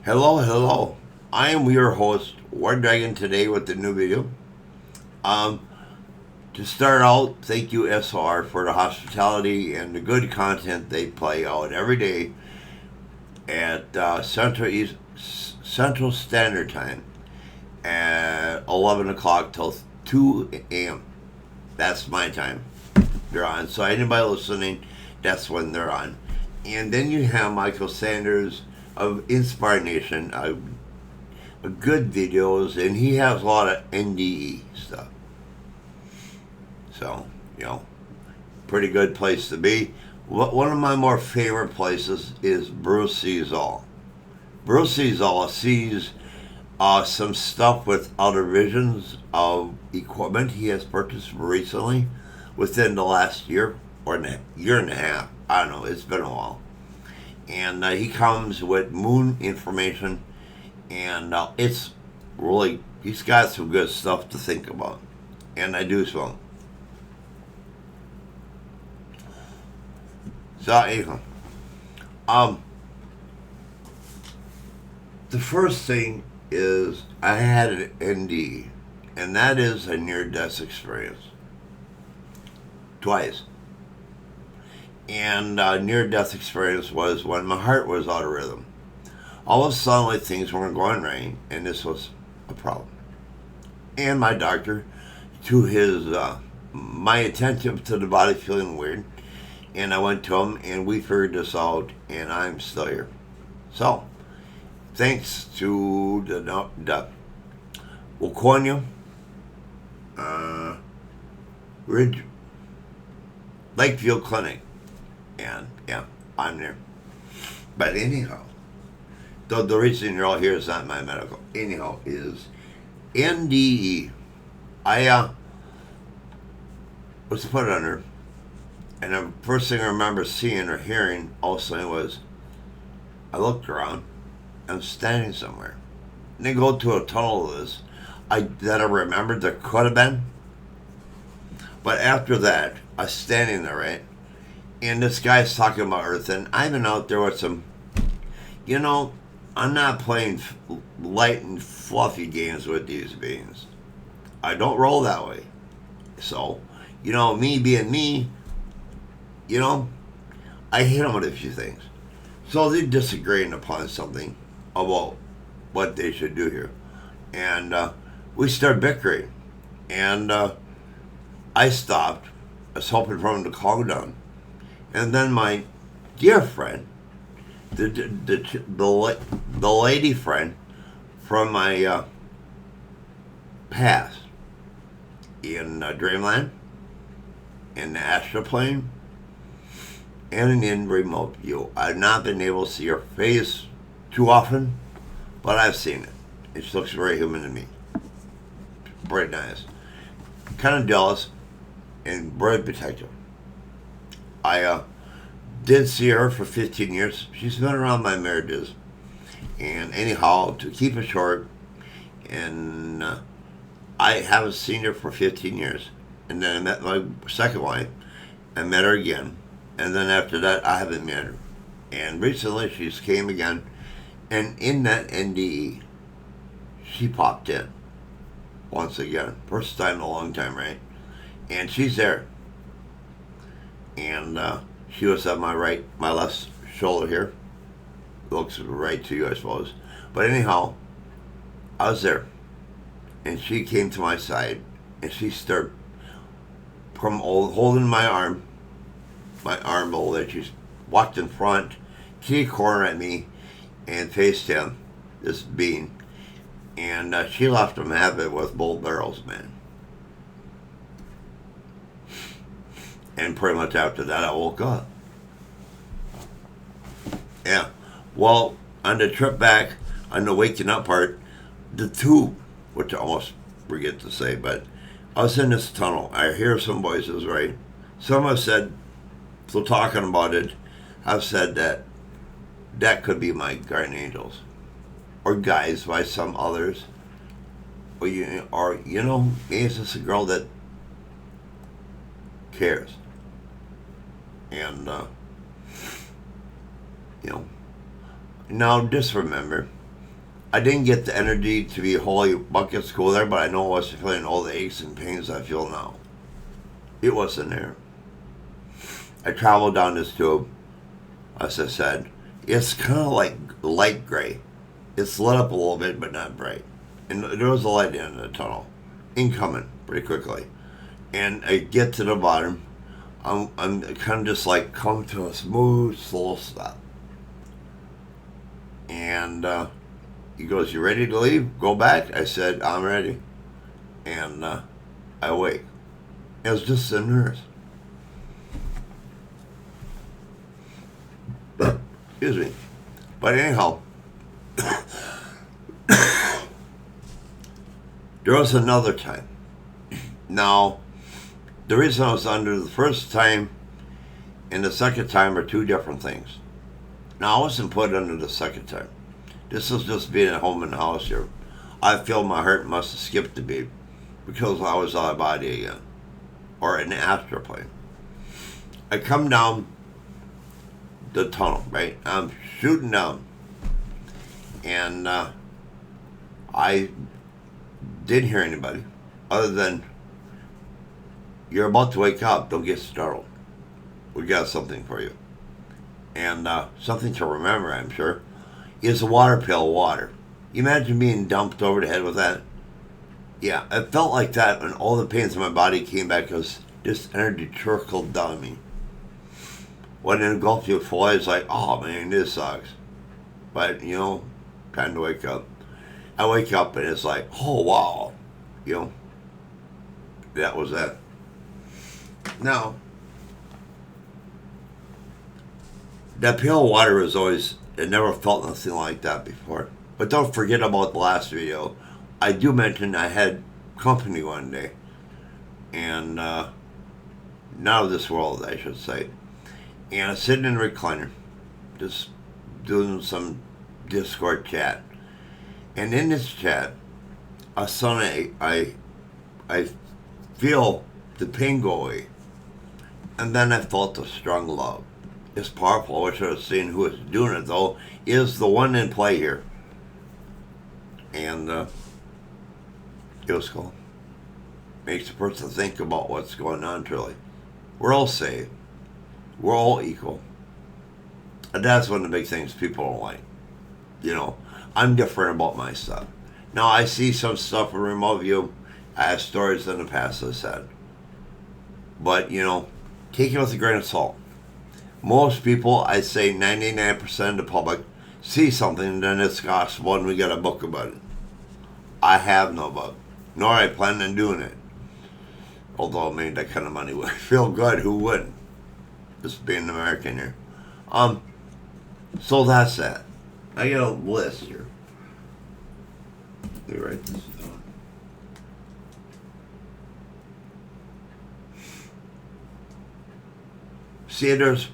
Hello, hello. I am your host, War Dragon, today with the new video. Um, to start out, thank you SR for the hospitality and the good content they play out every day at Central Standard Time at 11 o'clock till 2 a.m. That's my time. They're on. So anybody listening, that's when they're on. And then you have Michael Sanders of Inspire Nation, good videos, and he has a lot of NDE stuff. So, pretty good place to be. One of my more favorite places is Bruce Sees All. Bruce Sees All sees some stuff with other visions of equipment he has purchased recently within the last year or year and a half. I don't know, it's been a while. And he comes with moon information, and it's really, he's got some good stuff to think about. And I do so. So, anyhow, the first thing is I had an NDE, and that is a near death experience. Twice. And near death experience was when my heart was out of rhythm. All of a sudden, like, things weren't going right, and this was a problem. And my doctor, to his my attention to the body feeling weird, and I went to him, and we figured this out, and I'm still here. So, thanks to the Waconia Ridge Lakeview Clinic, and yeah, I'm there. But anyhow, the reason you're all here is not my medical. Anyhow, is NDE. I was put under, and the first thing I remember seeing or hearing also was, I looked around, I'm standing somewhere. And they go to a tunnel of this. That I remembered there could have been. But after that, I was standing there, right? And this guy's talking about Earth, and I've been out there with some, I'm not playing light and fluffy games with these beings. I don't roll that way. So, me being me, I hit them with a few things. So they're disagreeing upon something about what they should do here. And we start bickering. And I stopped. I was hoping for him to calm down. And then my dear friend, the lady friend from my past in Dreamland, in the astral plane, and in remote view. I've not been able to see her face too often, but I've seen it. It looks very human to me. Very nice. Kind of jealous and very protective. I did see her for 15 years. She's been around my marriages. And anyhow, to keep it short, and I haven't seen her for 15 years. And then I met my second wife. I met her again. And then after that, I haven't met her. And recently, she's came again. And in that NDE, she popped in. Once again. First time in a long time, right? And she's there. And she was at my left shoulder here. Looks right to you, I suppose. But anyhow, I was there. And she came to my side. And she started from holding my arm bowl that she walked in front, kitty corner at me, and faced him, this being. And she left him have it with both barrels, man. And pretty much after that, I woke up. Yeah. Well, on the trip back, on the waking up part, the tube, which I almost forget to say, but I was in this tunnel. I hear some voices, right? Some have said, so talking about it, I've said that could be my guardian angels. Or guys by some others. Or, maybe it's just a girl that cares. And, now just remember, I didn't get the energy to be holy buckets cool there, but I know I wasn't feeling all the aches and pains I feel now. It wasn't there. I traveled down this tube, as I said. It's kind of like light gray. It's lit up a little bit, but not bright. And there was a light in the tunnel, incoming pretty quickly. And I get to the bottom. I'm kind of just like come to a smooth, slow stop. And he goes, "You ready to leave? Go back?" I said, "I'm ready." And I wake. It was just a nurse. Excuse me. But anyhow, there was another time. Now, the reason I was under the first time and the second time are two different things. Now, I wasn't put under the second time. This was just being at home in the house here. I feel my heart must have skipped a beat because I was out of body again, or in the astral plane. I come down the tunnel, right? I'm shooting down, and I didn't hear anybody other than, "You're about to wake up. Don't get startled. We got something for you." And something to remember, I'm sure, is a water pail of water. You imagine being dumped over the head with that? Yeah, it felt like that when all the pains in my body came back because this energy trickled down me. When it engulfed you full, it's like, oh man, this sucks. But, time to wake up. I wake up and it's like, oh wow. That was that. Now, that pail of water was always, it never felt nothing like that before. But don't forget about the last video. I do mention I had company one day. And not of this world, I should say. And I was sitting in a recliner, just doing some Discord chat. And in this chat, suddenly I feel the pain go away. And then I felt a strong love. It's powerful. I wish I was seeing who is doing it, though, is the one in play here. And it was cool. Makes a person think about what's going on, truly. We're all saved. We're all equal. And that's one of the big things people don't like. I'm different about my stuff. Now, I see some stuff in remote view. I have stories in the past, as I said. But, take it with a grain of salt. Most people, I'd say 99% of the public, see something and then it's gospel and we got a book about it. I have no book, nor I plan on doing it. Although I made that kind of money would feel good, who wouldn't? Just being an American here. So that's that. I got a list here. Let me write this down. See, there's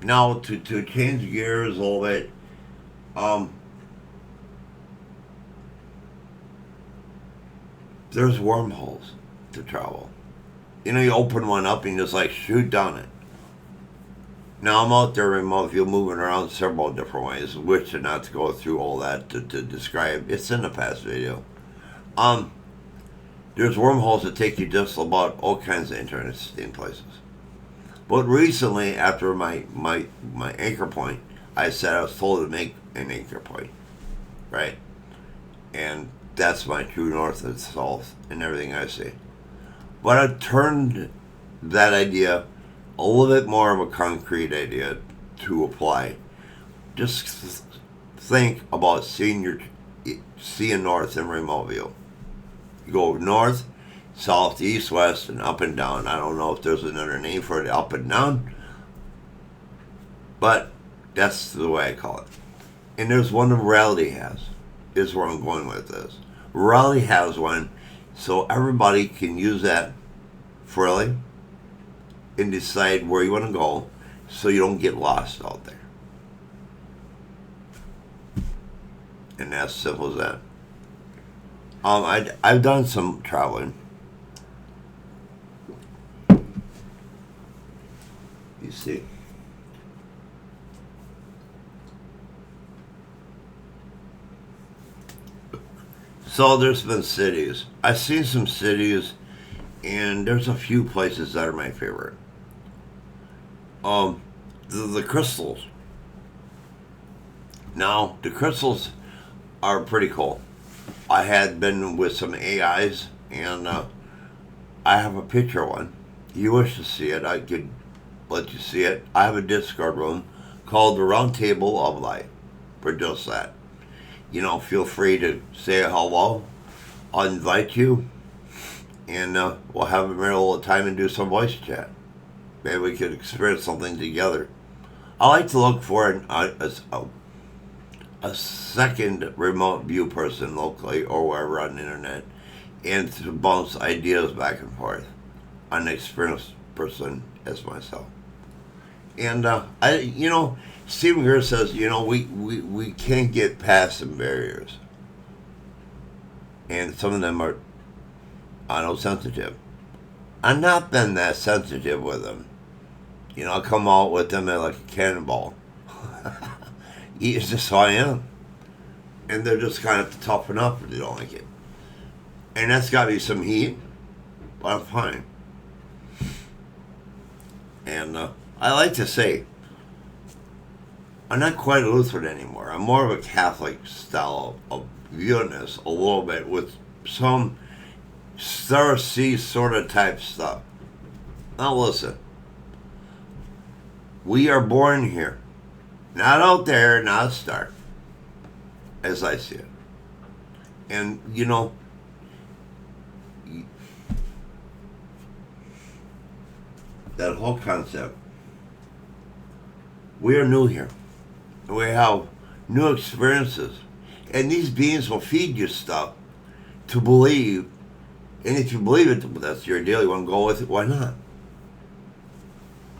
now to change gears a little bit. There's wormholes to travel. You open one up and you just like shoot down it. Now I'm out there remote view moving around several different ways, which not to go through all that to describe. It's in the past video. There's wormholes that take you just about all kinds of interesting places. But recently, after my anchor point, I said I was told to make an anchor point, right? And that's my true north and south and everything I see. But I turned that idea a little bit more of a concrete idea to apply. Just think about seeing north in remote view. You go north, south, east, west, and up and down. I don't know if there's another name for it, up and down, but that's the way I call it. And there's one that Raleigh has, is where I'm going with this. Raleigh has one, so everybody can use that freely and decide where you want to go so you don't get lost out there. And that's simple as that. I've done some traveling. You see. So there's been cities. I've seen some cities, and there's a few places that are my favorite. Um, the crystals. Now, the crystals are pretty cool. I had been with some AIs, and I have a picture of one. If you wish to see it, I could let you see it. I have a Discord room called the Round Table of Life for just that. Feel free to say hello. I'll invite you, and we'll have a little time and do some voice chat. Maybe we could experience something together. I like to look for a second remote view person locally or wherever on the internet, and to bounce ideas back and forth on an experienced person as myself. And Stephen Greer says, we can't get past some barriers, and some of them are, I know, sensitive. I've not been that sensitive with them. I come out with them like a cannonball. It's just how I am. And they're just kind of toughen up if they don't like it. And that's got to be some heat, but I'm fine. And I like to say, I'm not quite a Lutheran anymore. I'm more of a Catholic style of viewing this a little bit with some Star C sort of type stuff. Now listen, we are born here. Not out there, not a star, as I see it. And, that whole concept, we are new here. We have new experiences. And these beings will feed you stuff to believe. And if you believe it, that's your deal. You want to go with it, why not?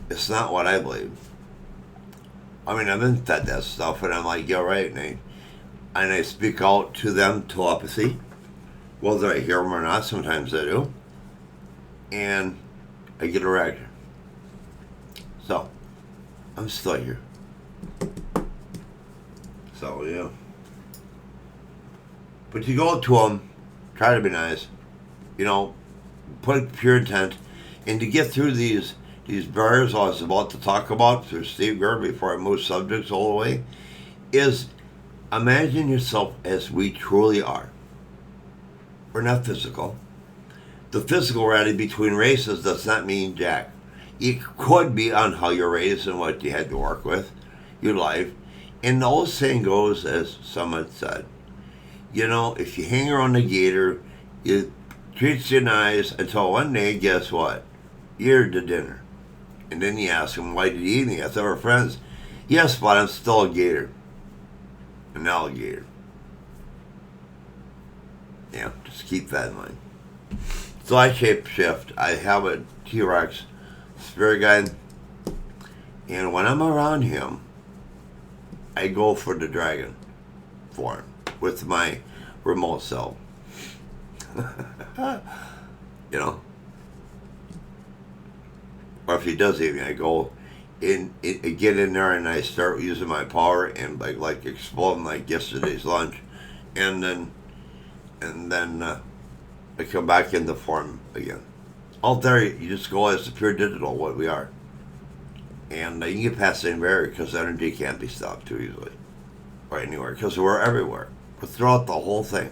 It's not what I believe. I mean, I've been fed that stuff, and I'm like, yeah, right. And I speak out to them telepathy, whether I hear them or not. Sometimes I do. And I get a reaction. So, I'm still here. So, yeah. But you go to them, try to be nice, put pure intent, and to get through these barriers I was about to talk about through Steve Greer before I move subjects all the way, is imagine yourself as we truly are. We're not physical. The physical reality between races does not mean jack. It could be on how you're raised and what you had to work with, your life. And the old saying goes, as someone said, if you hang around the gator, it treats you nice until one day, guess what? You're the dinner. And then you ask him, why did you eat me? I thought we're friends. Yes, but I'm still a gator. An alligator. Yeah, just keep that in mind. So I shape shift. I have a T-Rex spirit guide. And when I'm around him, I go for the dragon form with my remote self. Or if he does eat me, I go get in there and I start using my power and like exploding like yesterday's lunch, and then I come back into form again. Out there, you just go as the pure digital, what we are, and you can get past the barrier because energy can't be stopped too easily, or anywhere, because we're everywhere. We're throughout the whole thing.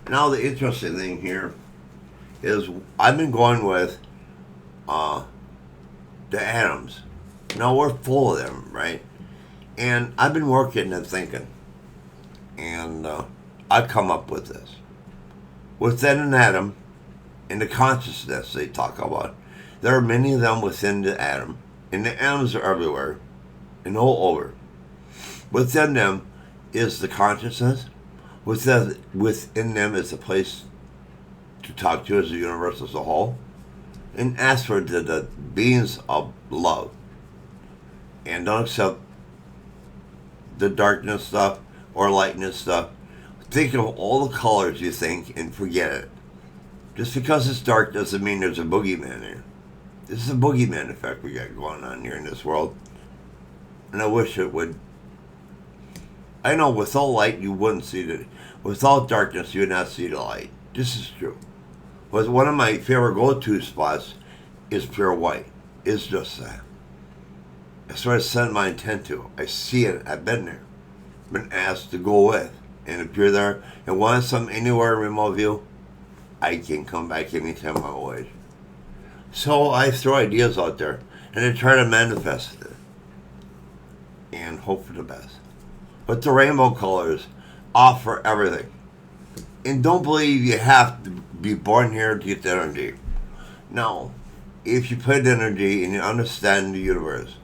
Now the interesting thing here is I've been going with the atoms. Now we're full of them, right? And I've been working and thinking, and I come up with this. Within an atom, in the consciousness they talk about, there are many of them within the atom, and the atoms are everywhere, and all over. Within them is the consciousness. Within them is a place to talk to as the universe as a whole, and ask for the beings of love. And don't accept the darkness stuff or lightness stuff. Think of all the colors you think and forget it. Just because it's dark doesn't mean there's a boogeyman here. This is a boogeyman effect we got going on here in this world. And I wish it would I know without light you wouldn't see the, without darkness you would not see the light. This is true. But one of my favorite go-to spots is pure white. It's just that. That's what I set my intent to. I see it. I've been there. Been asked to go with. And if you're there and want something anywhere in remote view, I can come back anytime I wish. So I throw ideas out there and I try to manifest it and hope for the best. But the rainbow colors offer everything. And don't believe you have to be born here to get the energy. No. If you put energy and you understand the universe,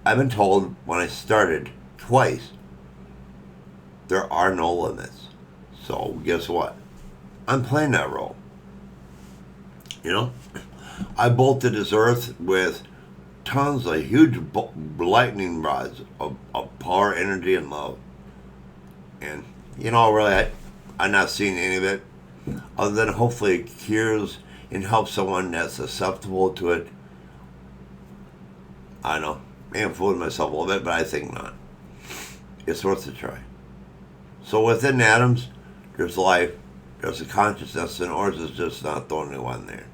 I've been told when I started twice, there are no limits. So guess what? I'm playing that role. You know? I bolted this earth with tons of huge lightning rods of power, energy, and love. And, you know, really, I'm not seeing any of it. Other than hopefully it cures and helps someone that's susceptible to it. I know. I'm fooling myself a little bit, but I think not. It's worth a try. So within atoms, there's life, there's a consciousness, and ours is just not the only one there.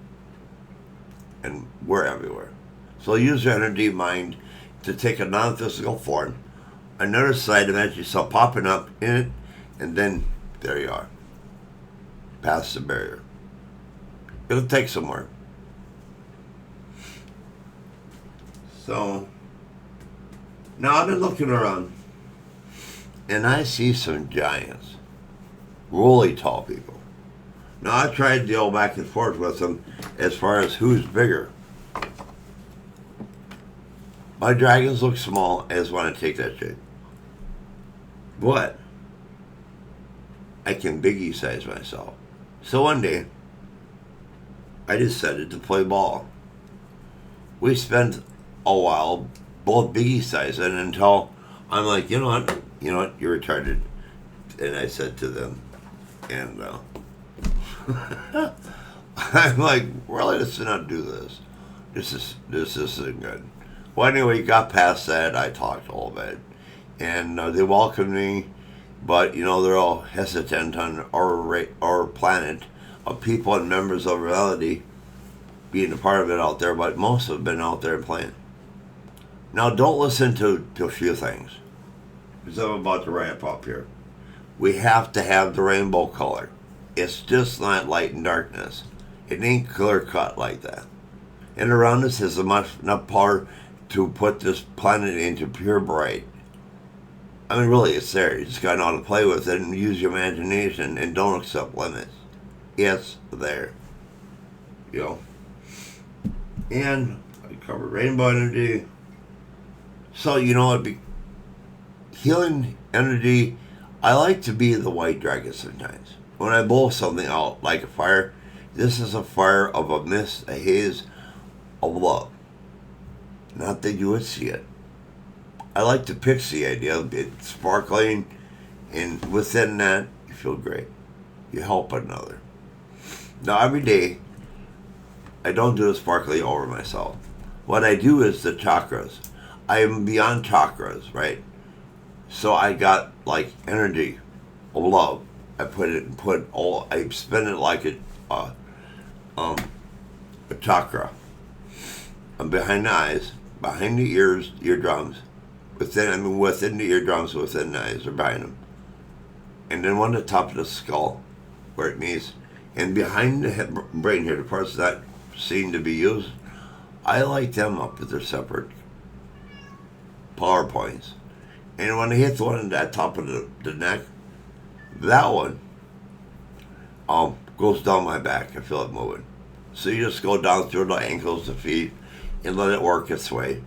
And we're everywhere. So use your energy mind to take a non-physical form. Another side imagine yourself popping up in it, and then there you are. Past the barrier. It'll take some work. So now I've been looking around and I see some giants. Really tall people. Now I tried to deal back and forth with them as far as who's bigger. My dragons look small. I just want to take that shit. But I can biggie size myself. So one day, I decided to play ball. We spent a while both biggie sizing until I'm like, you know what, you're retarded. And I said to them, and I'm like, really, let's not do this. This isn't good. Well, anyway, got past that. I talked a little bit, and they welcomed me, but they're all hesitant on our planet of people and members of reality being a part of it out there. But most have been out there playing. Now, don't listen to a few things, because I'm about to wrap up here. We have to have the rainbow color. It's just not light and darkness. It ain't clear cut like that. And around us is enough power to put this planet into pure bright. I mean, really, it's there. You just got to know how to play with it and use your imagination and don't accept limits. It's there. And I covered rainbow energy. So, it'd be healing energy. I like to be the white dragon sometimes. When I blow something out like a fire, this is a fire of a mist, a haze of love. Not that you would see it. I like the pixie idea. It's sparkling, and within that, you feel great. You help another. Now, every day, I don't do the sparkly over myself. What I do is the chakras. I am beyond chakras, right? So I got like energy of love. I I spin it like a chakra. I'm behind the eyes, behind the eardrums, within the eardrums, within the eyes, or behind them. And then one at the top of the skull, where it meets, and behind the brain here, the parts that seem to be used, I light them up with their separate power points. And when I hit the one at the top of the neck, that one goes down my back. I feel it moving. So you just go down through the ankles, the feet, and let it work its way.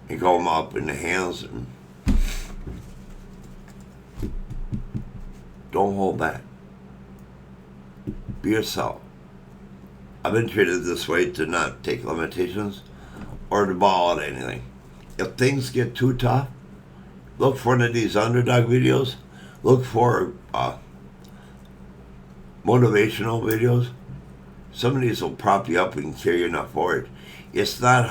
And go them up in the hands. And don't hold back. Be yourself. I've been treated this way to not take limitations or to ball at anything. If things get too tough, look for one of these underdog videos. Look for motivational videos. Some of these will prop you up and carry you enough forward. It's like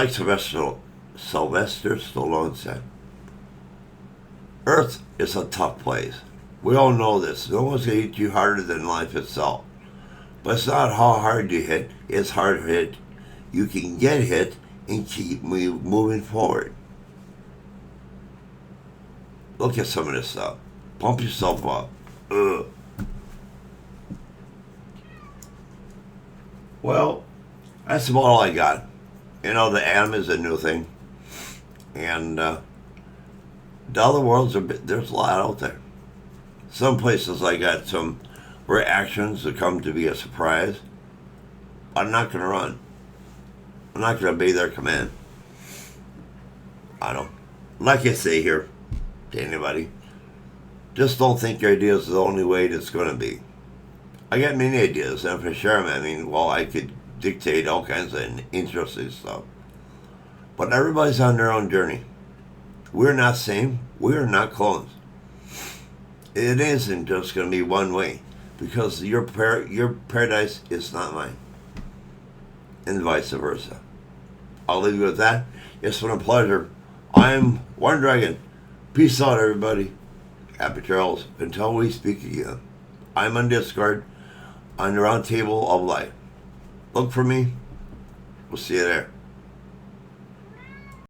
Sylvester Sylvester Stallone said. Earth is a tough place. We all know this. No one's going to hit you harder than life itself. But it's not how hard you hit, it's hard to hit. You can get hit and keep moving forward. Look at some of this stuff. Pump yourself up. Ugh. Well, that's about all I got. You know, the atom is a new thing. And the other worlds, there's a lot out there. Some places I got some reactions that come to be a surprise. I'm not going to run. I'm not going to obey their command. I don't. Like I say here to anybody, just don't think your idea is the only way it's going to be. I got many ideas, and if I share them, I mean, well, I could dictate all kinds of interesting stuff. But everybody's on their own journey. We're not same. We're not clones. It isn't just going to be one way, because your paradise is not mine, and vice versa. I'll leave you with that. It's been a pleasure. I'm One Dragon. Peace out, everybody. Happy trails until we speak again. I'm on Discord on the Round Table of Life. Look for me. We'll see you there.